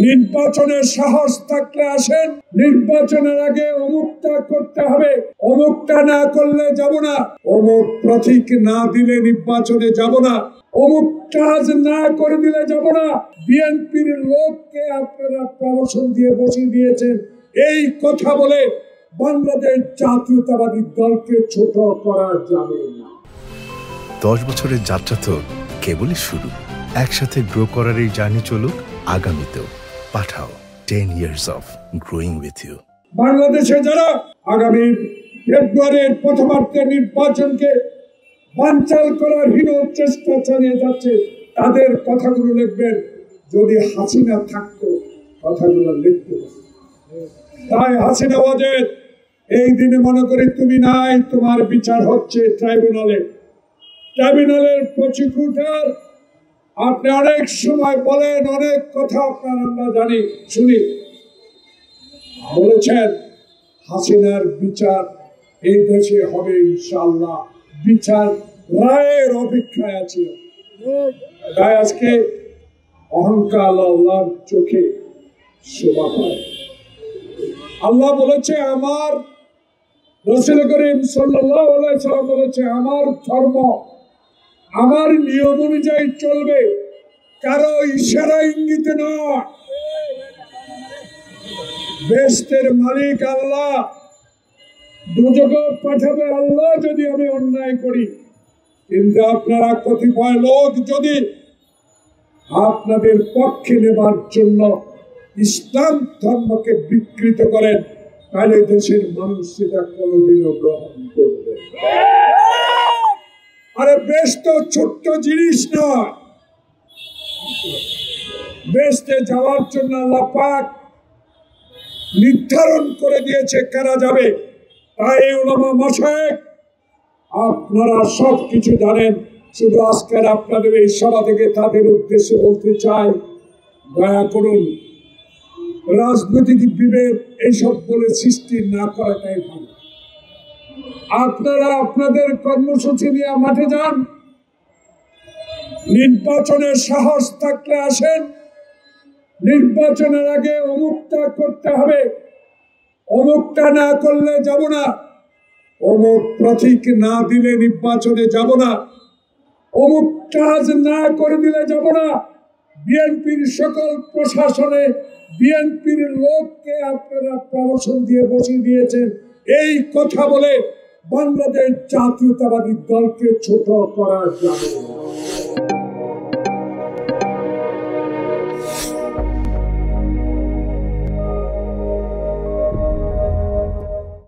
নির্বাচনের সাহস থাকলে আসেন, নির্বাচনের আগে অমুকটা করতে হবে, অমুকটা না করলে যাব না, অমুক প্রতীক না দিলে নির্বাচনে যাব না, অমুক কাজ না করে দিলে যাব না। বিএনপির লোককে আপনারা প্রমোশন দিয়ে বসিয়ে দিয়েছেন, এই কথা বলে বাংলাদেশ জাতীয়তাবাদী দলকে ছোট করা যাবে না। 10 বছরের যাত্রা তো কেবলই শুরু। একসাথে গ্রো করার এই জার্নি চলুক আগামীতেও। পাঠাও 10 years of growing with you। বাংলাদেশে যারা আগামী ফেব্রুয়ারির প্রথমার্ধে নির্বাচনকে বানচাল করার হীন চেষ্টা চালিয়ে যাচ্ছে, তাদের কথাগুলো লিখবেন। যদি হাসিনা থাকতো কথাগুলো লিখতে। তাই হাসিনা ওয়াজেদ, এই দিনে মনে করি তুমি নাই, তোমার বিচার হচ্ছে ট্রাইব্যুনালে। ট্রাইব্যুনালের প্রসিকিউটর আপনি অনেক সময় বলেন, অনেক কথা আপনার আমরা জানি শুনি, বলেছেন হাসিনার বিচার এই দেশে হবে ইনশাআল্লাহ, বিচার রায়ের অপেক্ষায় আছে। তাই আজকে অহংকার আল্লাহর চোখে শোভা পায়। আল্লাহ বলেছে, আমার রাসূল করিম সাল্লাল্লাহু আলাইহি ওয়াসাল্লাম বলেছে, আমার ধর্ম আমার নিয়ম অনুযায়ী চলবে, কারো ইশারা ইঙ্গিতে নয়। বেহেশতের মালিক আল্লাহ, দোজখে পাঠাবে আল্লাহ যদি আমি অন্যায় করি। কিন্তু আপনারা কতিপয় লোক যদি আপনাদের পক্ষে নেবার জন্য ইসলাম ধর্মকে বিকৃত করেন, তাহলে দেশের মানুষ সেটা কোনোদিনও গ্রহণ করবে। আরে বেহেশত ছোট্ট জিনিস নয়। বেহেশতে যাওয়ার জন্য আল্লাহ পাক নির্ধারণ করে দিয়েছে কারা যাবে। তাই উলামা মাশায়েখ, আপনারা সব কিছু জানেন, শুধু আজকের আপনাদের এই সভা থেকে তাদের উদ্দেশ্যে বলতে চাই, দয়া করুন রাজনৈতিক বিভেদ এইসব বলে সৃষ্টি না করাটাই ভালো। আপনারা আপনাদের কর্মসূচি নিয়ে মাঠে যান, নির্বাচনের সাহস থাকলে আসেন, নির্বাচনের আগে অমুকটা করতে হবে, অমুকটা না করলে যাব না, অমুক প্রতীক না দিলে নির্বাচনে যাব না, অমুক কাজ না করে দিলে যাব না। বিএনপির সকল প্রশাসনে বিএনপির লোককে আপনারা প্রমোশন দিয়ে বসিয়ে দিয়েছেন, এই কথা বলে বাংলাদেশ জাতীয়তাবাদী দলকে ছোট করা যাবে না।